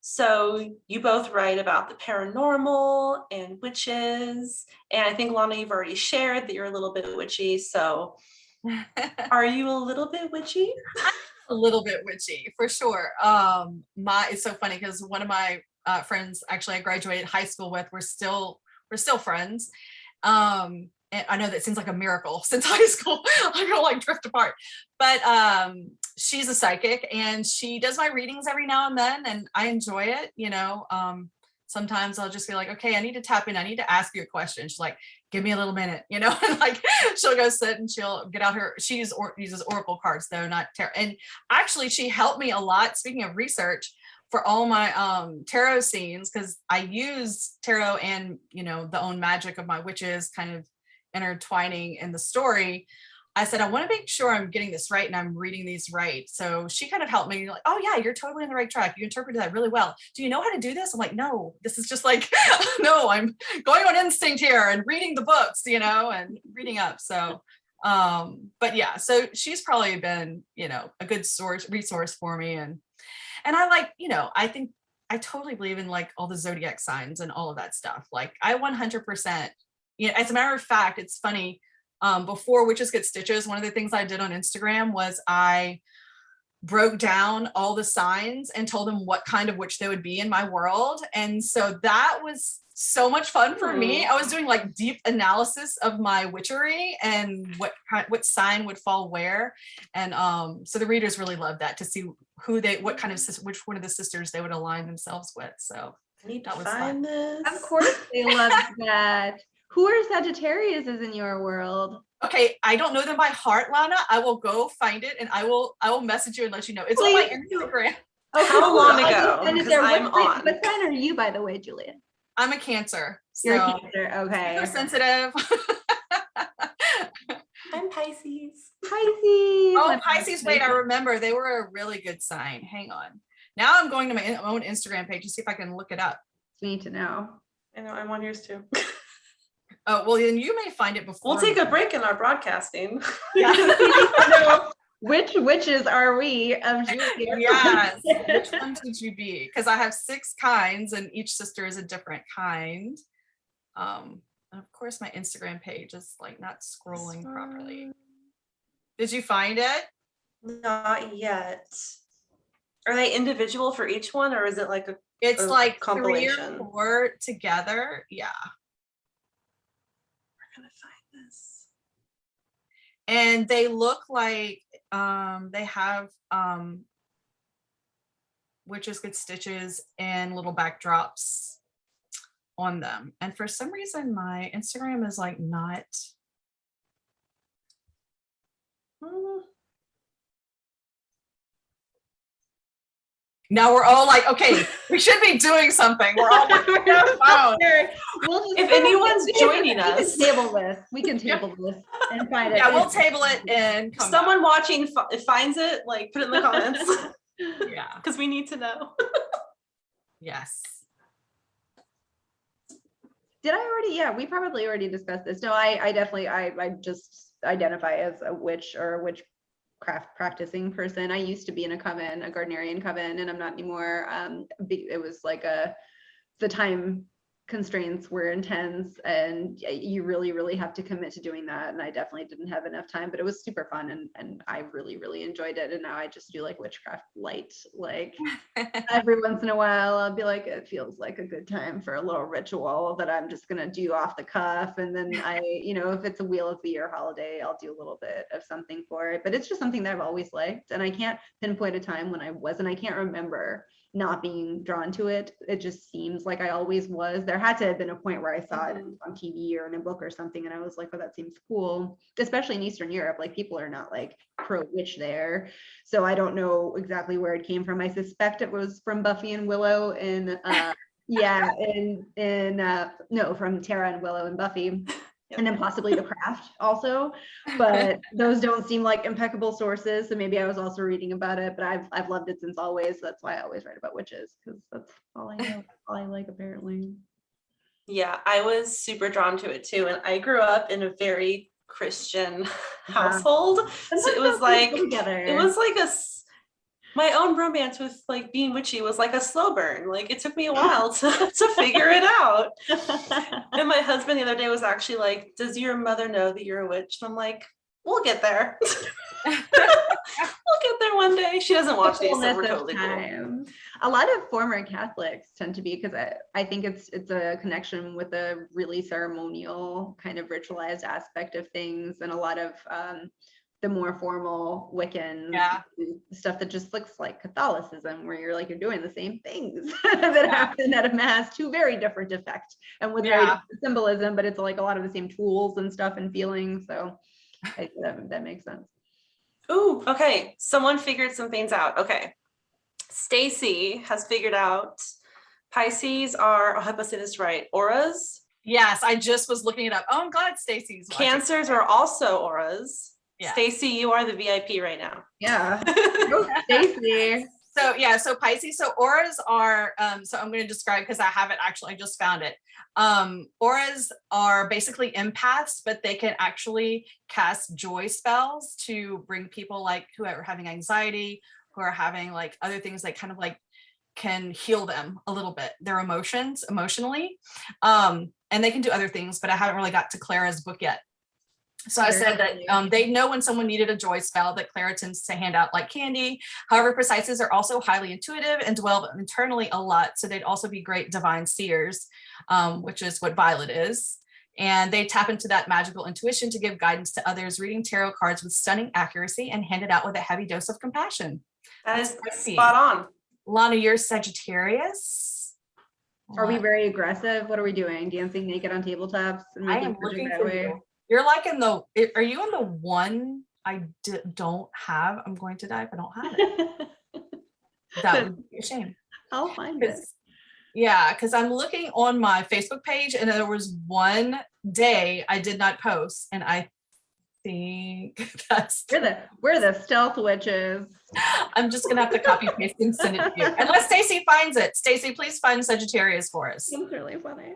so you both write about the paranormal and witches, and I think Lana, you've already shared that you're a little bit witchy. So are you a little bit witchy? A little bit witchy for sure. It's so funny because one of my friends, actually I graduated high school with, we're still friends. and I know that seems like a miracle since high school. I go like drift apart, but she's a psychic and she does my readings every now and then, and I enjoy it. Sometimes I'll just be like, okay, I need to tap in. I need to ask you a question. She's like, give me a little minute, and like she'll go sit and she'll get out her. She uses oracle cards though, not tarot. And actually, she helped me a lot. Speaking of research, for all my tarot scenes, because I use tarot and the own magic of my witches kind of intertwining in the story. I said, I want to make sure I'm getting this right and I'm reading these right. So she kind of helped me, like, oh yeah, you're totally on the right track. You interpreted that really well. Do you know how to do this? I'm like, no, this is just like, no, I'm going on instinct here and reading the books, and reading up. So, but yeah, so she's probably been, a good resource for me. And I like, I think I totally believe in like all the zodiac signs and all of that stuff. Like I 100%, as a matter of fact, it's funny. Before Witches Get Stitches, one of the things I did on Instagram was I broke down all the signs and told them what kind of witch they would be in my world. And so that was so much fun for me. I was doing like deep analysis of my witchery and what sign would fall where. And so the readers really loved that, to see which one of the sisters they would align themselves with. So I need to that was find fun. this. Of course they love that. Who are Sagittariuses in your world? Okay, I don't know them by heart, Lana. I will go find it and I will message you and let you know. It's on my Instagram. Oh, How long ago? And is Because there, I'm on. what sign are you, by the way, Juliette? I'm a Cancer. You're So a Cancer. Okay. super sensitive. I'm Pisces. Pisces. Oh, Pisces. Wait, I remember they were a really good sign. Hang on. Now I'm going to my own Instagram page to see if I can look it up. We need to know. I know, I'm on yours too. Oh, well, then you may find it before. We'll take a break in our broadcasting. Yeah. Which witches are we of Juliette? Yes. Which ones would you be? Because I have 6 kinds and each sister is a different kind. And of course, my Instagram page is like not scrolling properly. Did you find it? Not yet. Are they individual for each one, or is it like It's like 3 compilation? or 4 together. Yeah. We're gonna find this. And they look like they have Witches Get Stitches and little backdrops on them. And for some reason, my Instagram is like not. Now we're all like, okay, we should be doing something. We're all like, if anyone's joining us, we can table this and find it. Yeah, we'll table it and come someone back. watching finds it, like put it in the comments. Yeah, because we need to know. yes. Did I already? Yeah, we probably already discussed this. No, I definitely, I just identify as a witch or a witchcraft practicing person. I used to be in a coven, a Gardnerian coven, and I'm not anymore. It was like the time constraints were intense and you really have to commit to doing that. And I definitely didn't have enough time, but it was super fun and I really enjoyed it. And now I just do like witchcraft light, like every once in a while I'll be like, it feels like a good time for a little ritual that I'm just gonna do off the cuff. And then I, if it's a Wheel of the Year holiday, I'll do a little bit of something for it. But it's just something that I've always liked. And I can't pinpoint a time when I wasn't. I can't remember not being drawn to it. It just seems like I always was. There had to have been a point where I saw it on TV or in a book or something, and I was like, oh, that seems cool. Especially in Eastern Europe, like people are not like pro-witch there. So I don't know exactly where it came from. I suspect it was from Buffy and Willow and from Tara and Willow and Buffy. And then possibly The Craft also, but those don't seem like impeccable sources. So maybe I was also reading about it, but I've loved it since always. So that's why I always write about witches, because that's all I know, all I like apparently. Yeah, I was super drawn to it too. And I grew up in a very Christian household. So it was like, my own romance with like being witchy was like a slow burn. Like it took me a while to figure it out. And my husband the other day was actually like, does your mother know that you're a witch? And I'm like, We'll get there. We'll get there one day. She doesn't watch these, so Fullness we're of totally cool. time. A lot of former Catholics tend to be, because I think it's a connection with a really ceremonial kind of ritualized aspect of things, and a lot of the more formal Wiccan stuff that just looks like Catholicism, where you're doing the same things that happen at a mass to very different effect and with very different symbolism, but it's like a lot of the same tools and stuff and feelings. So that makes sense. Ooh, okay. Someone figured some things out. Okay. Stacy has figured out Pisces are, I hope I say this right, auras. Yes, I just was looking it up. Oh, I'm glad Stacy's watching. Cancers are also auras. Yeah. Stacy, you are the VIP right now. Yeah. Stacy. So Pisces, so auras are, so I'm going to describe, because I haven't actually, I just found it. Auras are basically empaths, but they can actually cast joy spells to bring people like who are having anxiety, who are having like other things that kind of like can heal them a little bit, their emotions emotionally. And they can do other things, but I haven't really got to Clara's book yet. So I said that they know when someone needed a joy spell that Clara tends to hand out like candy. However, Pisces are also highly intuitive and dwell internally a lot. So they'd also be great divine seers, which is what Violet is. And they tap into that magical intuition to give guidance to others, reading tarot cards with stunning accuracy and hand it out with a heavy dose of compassion. That is spot on. Lana, you're Sagittarius. Are we very aggressive? What are we doing? Dancing naked on tabletops and making friends that way? You're like in the, are you in the one I don't have? I'm going to die if I don't have it. That would be a shame. I'll find it. Yeah, because I'm looking on my Facebook page and there was one day I did not post, and I think that's we're the stealth witches. I'm just gonna have to copy paste and send it to you. Unless Stacy finds it. Stacy, please find Sagittarius for us. It's really funny.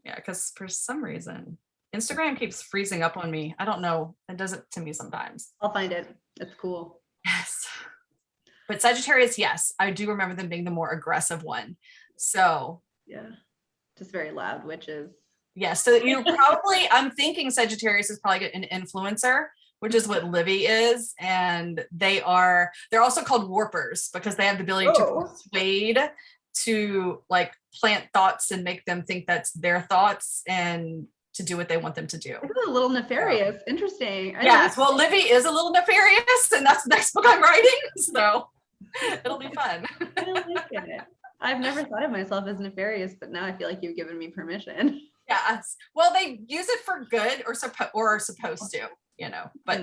Yeah, because for some reason Instagram keeps freezing up on me. I don't know. It does it to me sometimes. I'll find it. It's cool. Yes. But Sagittarius, yes, I do remember them being the more aggressive one. So yeah, just very loud witches. Yeah, so you probably, I'm thinking Sagittarius is probably an influencer, which is what Livy is. And they're also called warpers because they have the ability to persuade, to like plant thoughts and make them think that's their thoughts and to do what they want them to do. It's a little nefarious. Interesting. Yes, well, Livy is a little nefarious, and that's the next book I'm writing, so it'll be fun. I like it. I've never thought of myself as nefarious, but now I feel like you've given me permission. Yes. Well, they use it for good or are supposed to, but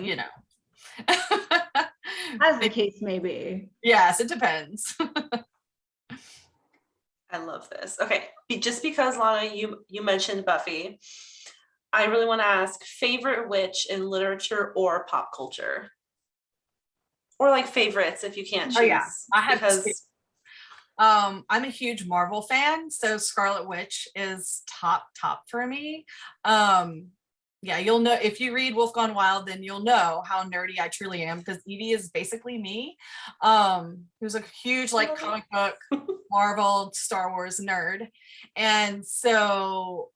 as the case may be. Yes, it depends. I love this. Okay, just because Lana, you mentioned Buffy, I really want to ask favorite witch in literature or pop culture, or like favorites if you can't choose. Oh yeah, I have because I'm a huge Marvel fan, so Scarlet Witch is top for me. Yeah, you'll know if you read Wolf Gone Wild, then you'll know how nerdy I truly am because Evie is basically me. Who's a huge like comic book, Marvel, Star Wars nerd, and so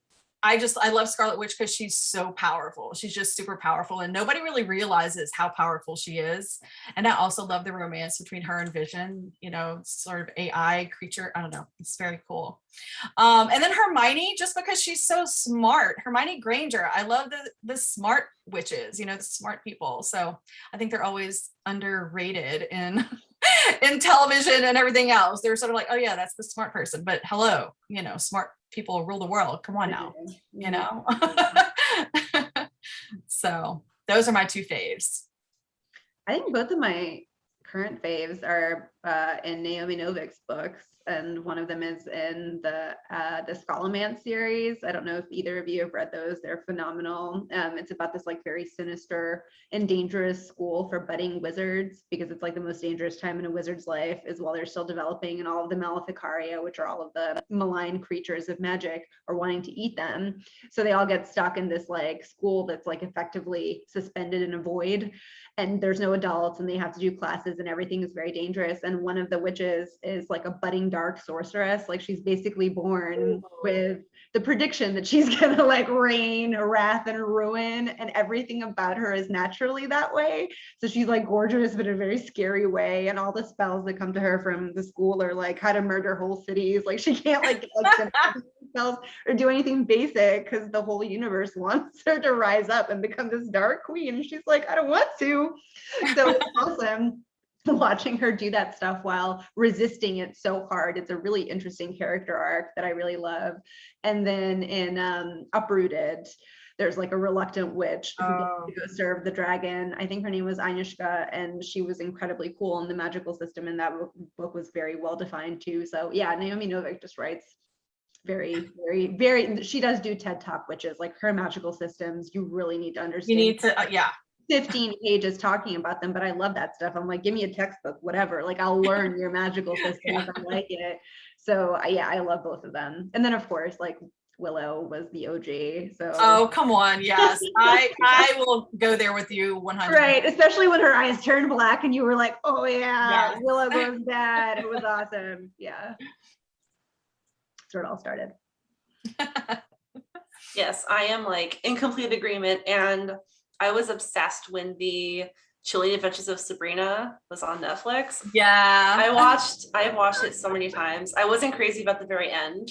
I love Scarlet Witch because she's so powerful. She's just super powerful and nobody really realizes how powerful she is. And I also love the romance between her and Vision, sort of AI creature. I don't know. It's very cool. And then Hermione, just because she's so smart. Hermione Granger. I love the smart witches, the smart people. So I think they're always underrated in television and everything else. They're sort of like, oh yeah, that's the smart person. But hello, smart people rule the world. Come on now, So those are my two faves. I think both of my current faves are in Naomi Novik's books, and one of them is in the Scholomance series. I don't know if either of you have read those. They're phenomenal. It's about this like very sinister and dangerous school for budding wizards, because it's like the most dangerous time in a wizard's life is while they're still developing, and all of the Maleficaria, which are all of the malign creatures of magic, are wanting to eat them. So they all get stuck in this like school that's like effectively suspended in a void, and there's no adults, and they have to do classes in and everything is very dangerous. And one of the witches is like a budding dark sorceress. Like she's basically born with the prediction that she's gonna like reign, wrath, and ruin, and everything about her is naturally that way. So she's like gorgeous, but in a very scary way. And all the spells that come to her from the school are like how to murder whole cities. Like she can't like spells or do anything basic because the whole universe wants her to rise up and become this dark queen. She's like, I don't want to. So it's awesome watching her do that stuff while resisting it so hard. It's a really interesting character arc that I really love. And then in Uprooted, there's like a reluctant witch who gets to go serve the dragon. I think her name was Anushka, and she was incredibly cool. And the magical system in that book was very well defined too. So yeah, Naomi Novik just writes very, very, very, she does do TED Talk witches, like her magical systems. You really need to understand. You need to, yeah. 15 pages talking about them, but I love that stuff. I'm like, give me a textbook, whatever. Like I'll learn your magical system if I like it. So yeah, I love both of them. And then of course, like Willow was the OG. So oh, come on, yes, I will go there with you 100. Right, especially when her eyes turned black and you were like, oh yeah, Yes. Willow goes bad. It was awesome. Yeah, that's where it all started. Yes, I am like in complete agreement, and I was obsessed when the Chilling Adventures of Sabrina was on Netflix. Yeah, I've watched it so many times. I wasn't crazy about the very end.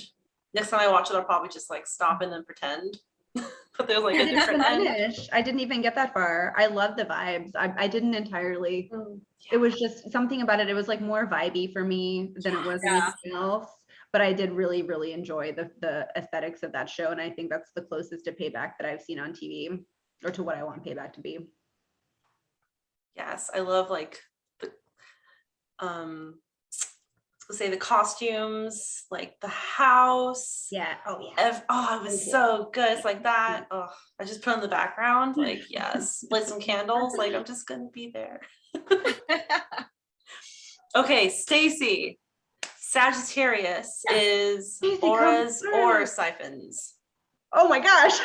Next time I watch it, I'll probably just like stop and then pretend. But there's like a different end. I didn't even get that far. I love the vibes. I didn't entirely. It was just something about it. It was like more vibey for me than it was anything else. But I did really, really enjoy the aesthetics of that show. And I think that's the closest to Payback that I've seen on TV, or to what I want Payback to be. Yes, I love like the let's say the costumes, like the house. Yeah. Oh yeah. It was so good. It's like that. Oh, I just put on the background, like yes, light some candles. Like I'm just gonna be there. Okay, Stacy. Sagittarius is auras or siphons. Oh my gosh.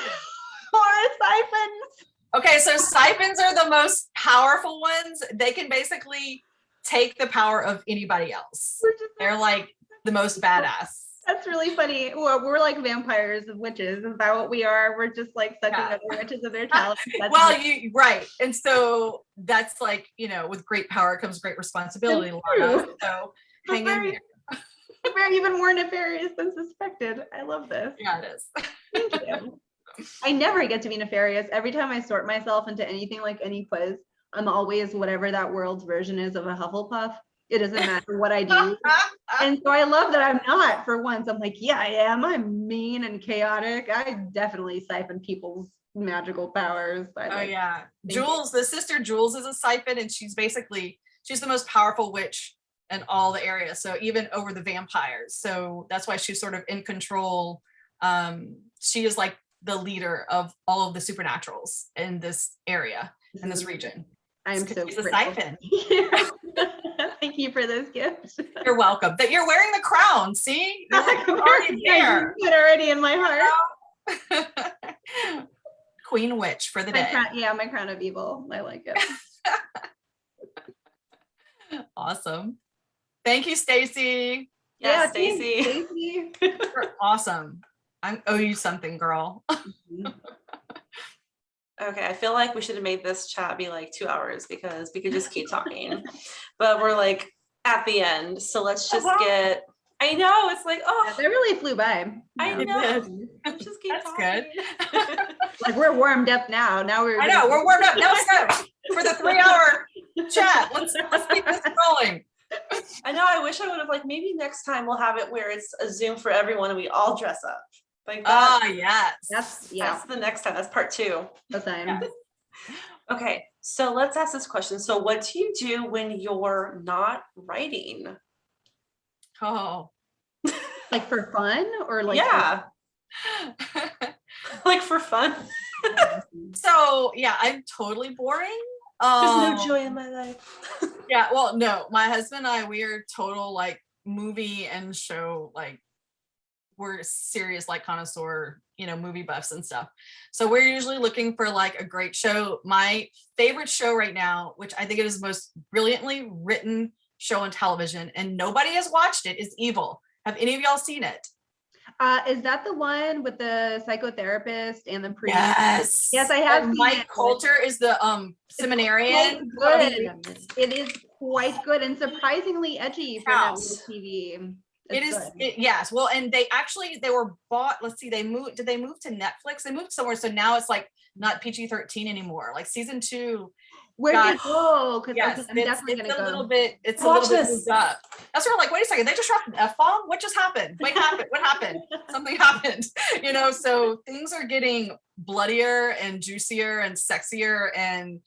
Aura siphons. okay, so siphons are the most powerful ones. They can basically take the power of anybody else. They're like the most badass. That's really funny. Well, we're like vampires and witches. Is that what we are? We're just like sucking up the witches of their talents. Well, you right. And so that's like, you know, with great power comes great responsibility, Lana. So hang in there. Very even more nefarious than suspected. I love this. Yeah, it is. Thank you. I never get to be nefarious. Every time I sort myself into anything like any quiz, I'm always whatever that world's version is of a Hufflepuff. It doesn't matter what I do. And so I love that I'm not for once. I'm like, yeah, I am. I'm mean and chaotic. I definitely siphon people's magical powers. Yeah. Jules, the sister Jules is a siphon, and she's the most powerful witch in all the area. So even over the vampires. So that's why she's sort of in control. She is like the leader of all of the supernaturals in this area, in this region. I'm so she's a siphon. Thank you for this gift. You're welcome. That you're wearing the crown. See, you're already there. It's already in my heart. Queen Witch for the day. My crown of evil. I like it. Awesome. Thank you, Stacy. Yeah, Stacy. You're awesome. I owe you something, girl. Okay, I feel like we should have made this chat be like 2 hours because we could just keep talking. But we're like at the end. So let's just get, I know, it's like, oh. They really flew by. I know. Let's just keep talking. Good. Like we're warmed up now. We're warmed up. Now let's go for the 3-hour chat. Let's keep this rolling. I know, I wish I would have like, maybe next time we'll have it where it's a Zoom for everyone and we all dress up. Like that. Yes. That's the next time. That's part 2. That's fine. Yes. Okay, so let's ask this question. So what do you do when you're not writing? Oh. Like for fun or like? Yeah. Like for fun. So yeah, I'm totally boring. There's no joy in my life. Yeah, well, no, my husband and I, we are total like movie and show like we're serious like connoisseur, movie buffs and stuff. So we're usually looking for like a great show. My favorite show right now, which I think it is the most brilliantly written show on television, and nobody has watched it, is Evil. Have any of y'all seen it? Is that the one with the psychotherapist and the priest? Yes. Yes, I have And seen Mike it. Coulter is the seminarian. Quite good. It is quite good and surprisingly edgy for House. network TV. It is, yes. Well, and they were bought. Let's see, did they move to Netflix? They moved somewhere, so now it's like not PG-13 anymore. Like season 2. Where did it go? Because yes, I'm definitely gonna go. It's a little bit moved up. That's where like, wait a second, they just dropped an F-bomb? What just happened? What happened? Something happened. So things are getting bloodier and juicier and sexier. And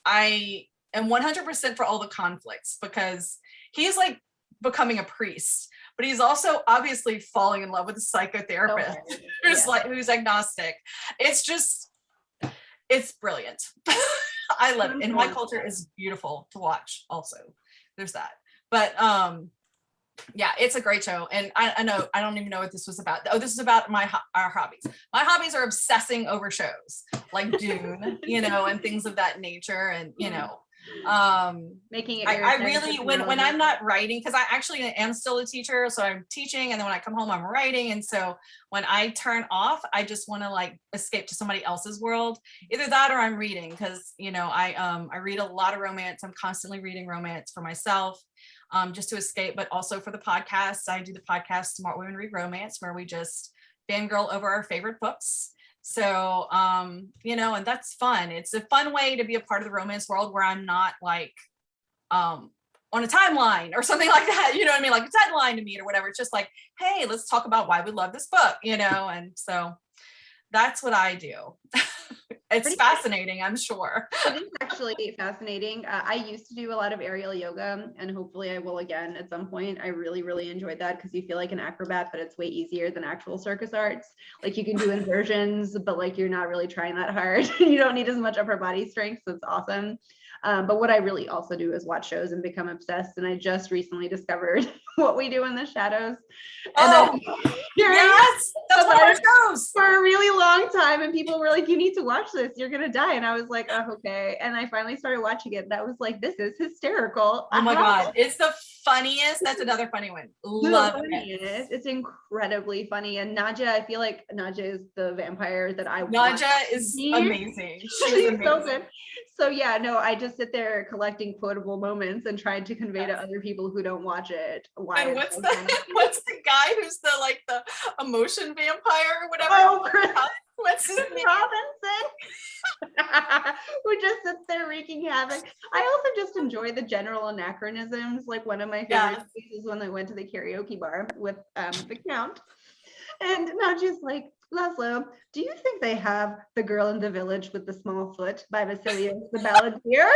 I am 100% for all the conflicts, because he's like becoming a priest, but he's also obviously falling in love with a psychotherapist who's agnostic. It's brilliant. I love it. And my culture is beautiful to watch also. There's that. But yeah, it's a great show. And I know, I don't even know what this was about. Oh, this is about our hobbies. My hobbies are obsessing over shows like Dune, and things of that nature. And, making it I really, when I'm not writing, because I actually am still a teacher, so I'm teaching, and then when I come home I'm writing, and so when I turn off, I just want to like escape to somebody else's world. Either that or I'm reading, because I read a lot of romance. I'm constantly reading romance for myself, just to escape, but also for the podcast. I do the podcast Smart Women Read Romance, where we just fangirl over our favorite books. So, and that's fun. It's a fun way to be a part of the romance world where I'm not like on a timeline or something like that. You know what I mean? Like a deadline to meet or whatever. It's just like, hey, let's talk about why we love this book, and so that's what I do. It's fascinating, I'm sure. It is actually fascinating. I used to do a lot of aerial yoga, and hopefully I will again at some point. I really, really enjoyed that because you feel like an acrobat, but it's way easier than actual circus arts. Like you can do inversions, but like you're not really trying that hard. You don't need as much upper body strength, so it's awesome. But what I really also do is watch shows and become obsessed. And I just recently discovered What We Do in the Shadows. And yes, that's one of our shows for a really long time. And people were like, you need to watch this, you're gonna die. And I was like, oh, okay. And I finally started watching it. And I was like, this is hysterical. Oh my God, it's the funniest. That's another funny one. Love it. It's incredibly funny. And Nadja, I feel like Nadja is the vampire that I Nadja is amazing. She's amazing. So good. So yeah, no, I just sit there collecting quotable moments and trying to convey to other people who don't watch it why. And what's the guy who's the emotion vampire or whatever? Oh, what's his name? Robinson. Who just sits there wreaking havoc. I also just enjoy the general anachronisms. Like one of my favorite pieces when I went to the karaoke bar with the Count, and now just like, Laszlo, do you think they have The Girl in the Village with the Small Foot by Vasilius the Balladeer?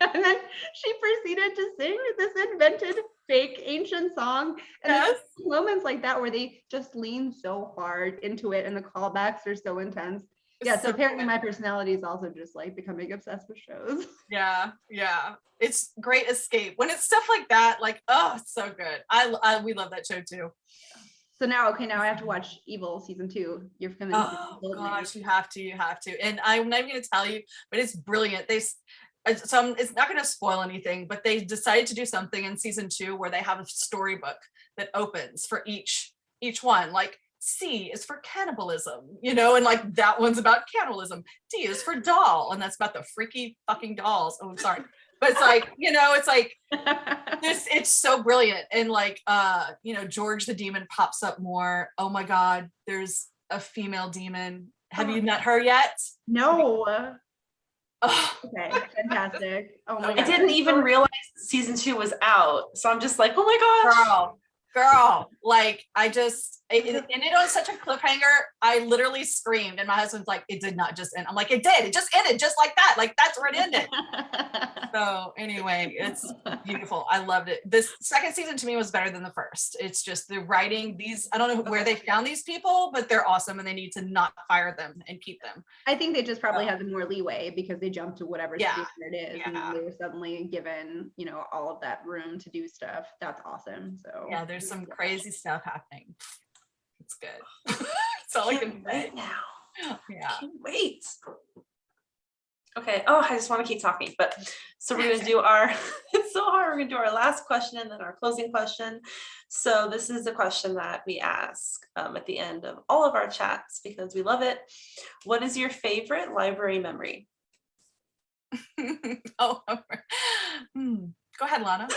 And then she proceeded to sing this invented fake ancient song. And there's moments like that where they just lean so hard into it and the callbacks are so intense. Yeah, so apparently my personality is also just like becoming obsessed with shows. Yeah. It's great escape. When it's stuff like that, like, oh, it's so good. We love that show too. So now I have to watch Evil season 2. You're coming. Oh gosh, you have to. And I'm not even going to tell you, but it's brilliant. It's not going to spoil anything, but they decided to do something in season 2 where they have a storybook that opens for each one. Like C is for cannibalism, and like that one's about cannibalism. D is for doll, and that's about the freaky fucking dolls. Oh, I'm sorry. But it's like, it's like this, it's so brilliant. And like, George the demon pops up more. Oh my God, there's a female demon. Have you met her yet? No. Oh. Okay, fantastic. Oh my God. I didn't even realize season 2 was out. So I'm just like, oh my gosh. Girl, like I just, it ended on such a cliffhanger. I literally screamed and my husband's like, it did not just end. I'm like, it did. It just ended just like that. Like that's where it ended. So anyway, it's beautiful. I loved it. This second season to me was better than the first. It's just the writing, I don't know where they found these people, but they're awesome and they need to not fire them and keep them. I think they just probably have more leeway because they jumped to whatever standard it is. And then they were suddenly given, all of that room to do stuff. That's awesome. So yeah, there's some crazy stuff happening. It's good. That's all I can Can't say. wait now. Yeah. Can't wait. Okay. Oh, I just want to keep talking, but so we're gonna do our. It's so hard. We're gonna do our last question and then our closing question. So this is the question that we ask at the end of all of our chats because we love it. What is your favorite library memory? Oh, go ahead, Lana.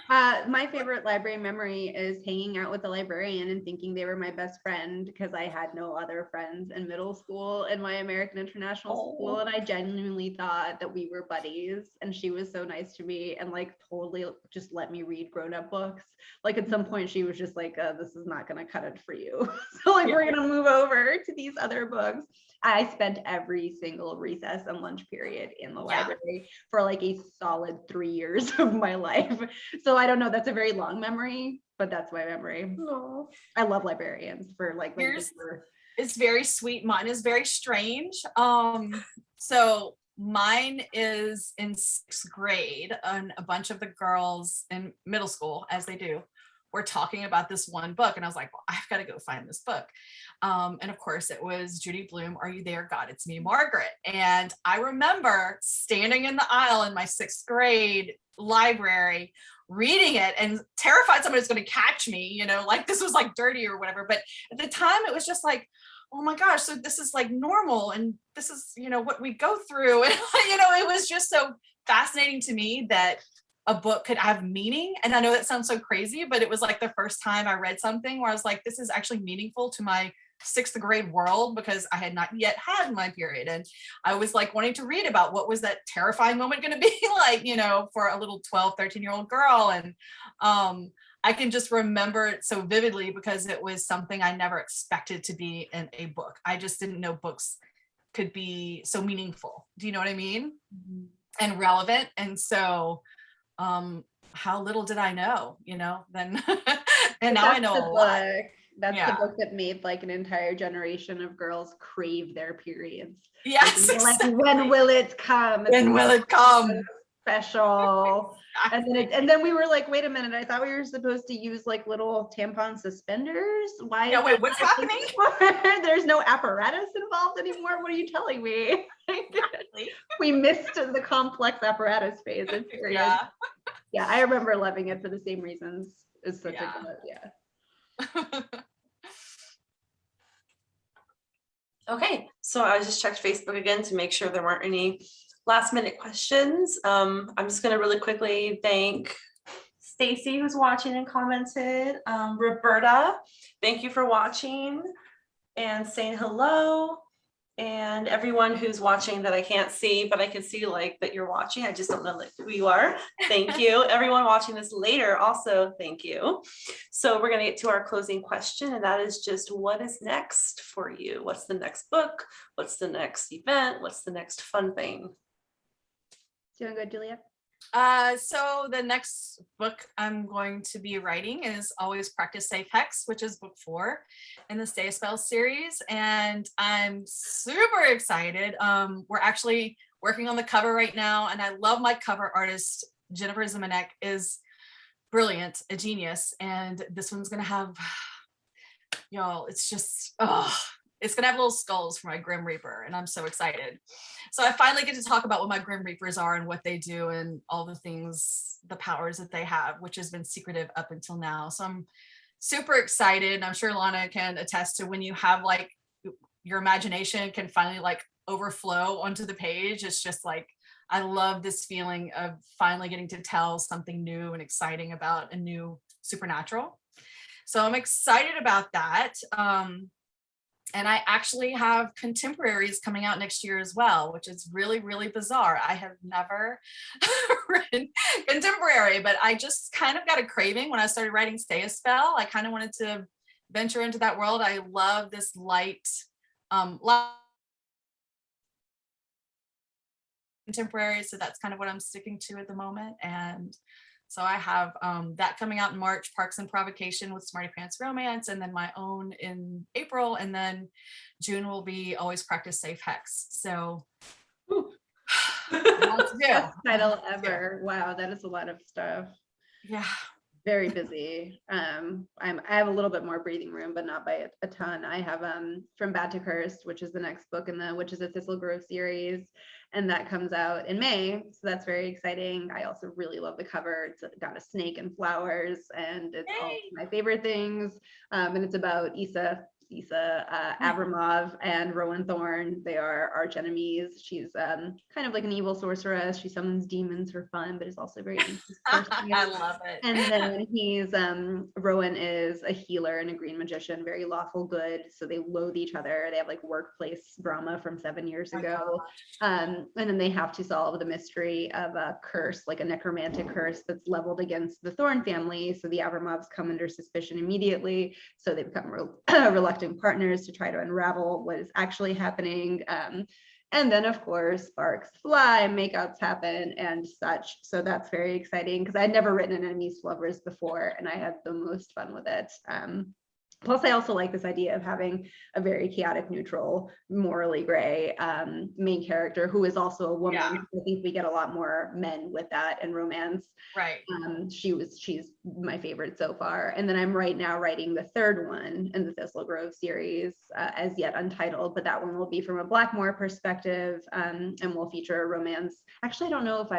My favorite library memory is hanging out with the librarian and thinking they were my best friend because I had no other friends in middle school in my American International School, and I genuinely thought that we were buddies, and she was so nice to me and like totally just let me read grown-up books. Like at some point she was just like, this is not gonna cut it for you. So like we're gonna move over to these other books. I spent every single recess and lunch period in the library for like a solid 3 years of my life. So I don't know, that's a very long memory, but that's my memory. No. I love librarians for like Yours is very sweet. Mine is very strange. So mine is in 6th grade, and a bunch of the girls in middle school, as they do, were talking about this one book, and I was like, well, I've got to go find this book. And of course it was Judy Blume, Are You There, God? It's Me, Margaret. And I remember standing in the aisle in my 6th grade library reading it and terrified somebody was going to catch me, you know, like this was like dirty or whatever. But at the time it was just like, oh my gosh, so this is like normal, and this is, you know, what we go through. And you know, it was just so fascinating to me that a book could have meaning. And I know that sounds so crazy, but it was like the first time I read something where I was like, this is actually meaningful to my 6th grade world, because I had not yet had my period. And I was like wanting to read about what was that terrifying moment going to be like, you know, for a little 12, 13-year-old girl. And I can just remember it so vividly because it was something I never expected to be in a book. I just didn't know books could be so meaningful. Do you know what I mean? Mm-hmm. And relevant. And so how little did I know, you know, then and now I know a lot. That's the book that made like an entire generation of girls crave their periods. Yes. Like, when will it come? When will it come? Special. And then we were like, wait a minute, I thought we were supposed to use like little tampon suspenders. Why? Yeah, wait, what's happening? There's no apparatus involved anymore. What are you telling me? We missed the complex apparatus phase of period. Yeah, I remember loving it for the same reasons. It's such a good, Okay, so I just checked Facebook again to make sure there weren't any last minute questions. I'm just going to really quickly thank Stacy, who's watching and commented. Roberta, thank you for watching and saying hello. And everyone who's watching that I can't see, but I can see like that you're watching. I just don't know like who you are. Thank you. Everyone watching this later, also thank you. So we're going to get to our closing question, and that is just, what is next for you? What's the next book? What's the next event? What's the next fun thing? Do you want to go, Juliette? So the next book I'm going to be writing is Always Practice Safe Hex, which is book 4 in the Stay a Spell series. And I'm super excited. We're actually working on the cover right now, and I love my cover artist. Jennifer Zemanek is brilliant, a genius. And this one's going to have, y'all, it's just, it's going to have little skulls for my Grim Reaper, and I'm so excited. So I finally get to talk about what my Grim Reapers are and what they do and all the things, the powers that they have, which has been secretive up until now. So I'm super excited. And I'm sure Lana can attest to when you have like your imagination can finally like overflow onto the page. It's just like, I love this feeling of finally getting to tell something new and exciting about a new supernatural. So I'm excited about that. And I actually have contemporaries coming out next year as well, which is really, really bizarre. I have never written contemporary, but I just kind of got a craving when I started writing Stay a Spell. I kind of wanted to venture into that world. I love this light contemporary. So that's kind of what I'm sticking to at the moment. And so I have that coming out in March, Parks and Provocation with Smarty Pants Romance, and then my own in April. And then June will be Always Practice Safe Hex. So best title ever. Wow, that is a lot of stuff. Yeah. very busy. I have a little bit more breathing room, but not by a ton. I have From Bad to Cursed, which is the next book in the Witches of Thistle Grove series, and that comes out in May. So that's very exciting. I also really love the cover. It's got a snake and flowers, and it's all my favorite things. And it's about Issa Abramov and Rowan Thorne. They are arch enemies. She's kind of like an evil sorceress. She summons demons for fun, but is also very I love it. And then Rowan is a healer and a green magician, very lawful good. So they loathe each other. They have like workplace drama from 7 years ago. And then they have to solve the mystery of a curse, like a necromantic curse that's leveled against the Thorne family. So the Abramovs come under suspicion immediately. So they become reluctant partners to try to unravel what is actually happening. And then, of course, sparks fly, makeouts happen, and such. So that's very exciting because I'd never written an enemies to lovers before, and I had the most fun with it. Plus, I also like this idea of having a very chaotic, neutral, morally gray main character who is also a woman. Yeah. I think we get a lot more men with that in romance. Right. She's my favorite so far. And then I'm right now writing the third one in the Thistle Grove series, as yet untitled, but that one will be from a Blackmore perspective, and will feature a romance. Actually, I don't know if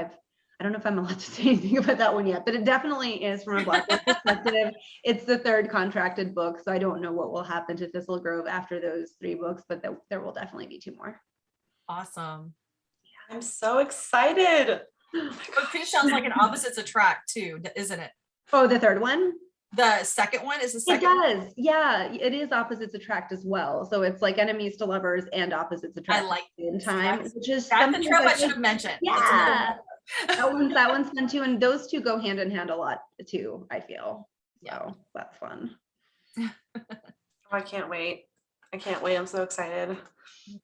I'm allowed to say anything about that one yet, but it definitely is from a Blackmore perspective. It's the third contracted book, so I don't know what will happen to Thistle Grove after those 3 books, but there will definitely be 2 more. Awesome. I'm so excited. But Chris sounds like an opposites attract too, isn't it? Oh, the third one? The second one is the It second does. one? Yeah, it is opposites attract as well. So it's like enemies to lovers and opposites attract I like in time, which is that's the something trope I that should have mentioned. Yeah. That one's fun too. And those 2 go hand in hand a lot too, I feel. So that's fun. Oh, I can't wait. I'm so excited.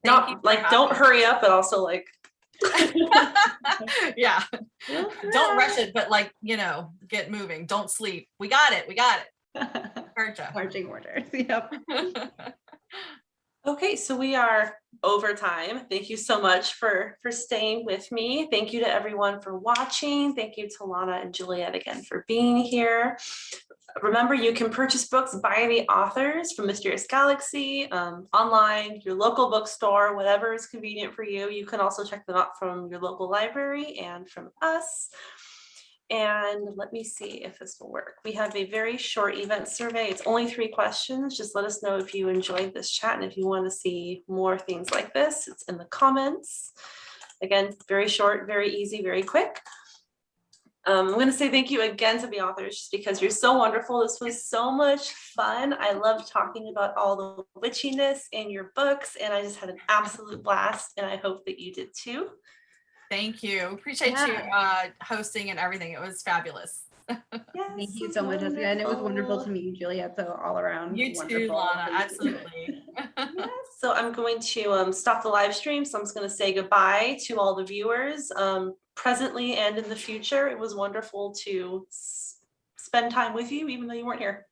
Thank you Don't hurry up, but also like yeah. Don't rush it, but like, get moving. Don't sleep. We got it. Marching orders. Yep. Okay, so we are over time. Thank you so much for staying with me. Thank you to everyone for watching. Thank you to Lana and Juliette again for being here. Remember, you can purchase books by the authors from Mysterious Galaxy, online, your local bookstore, whatever is convenient for you. You can also check them out from your local library and from us. And let me see if this will work. We have a very short event survey. It's only 3 questions. Just let us know if you enjoyed this chat and if you want to see more things like this. It's in the comments. Again, very short, very easy, very quick. I'm going to say thank you again to the authors just because you're so wonderful. This was so much fun. I loved talking about all the witchiness in your books, and I just had an absolute blast, and I hope that you did too. Thank you. Appreciate you hosting and everything. It was fabulous. Yes, thank you so much, Jessica. And it was wonderful to meet you, Juliette. So all around. You too, Lana. Absolutely. Yes. So I'm going to stop the live stream. So I'm just going to say goodbye to all the viewers, presently and in the future. It was wonderful to spend time with you, even though you weren't here.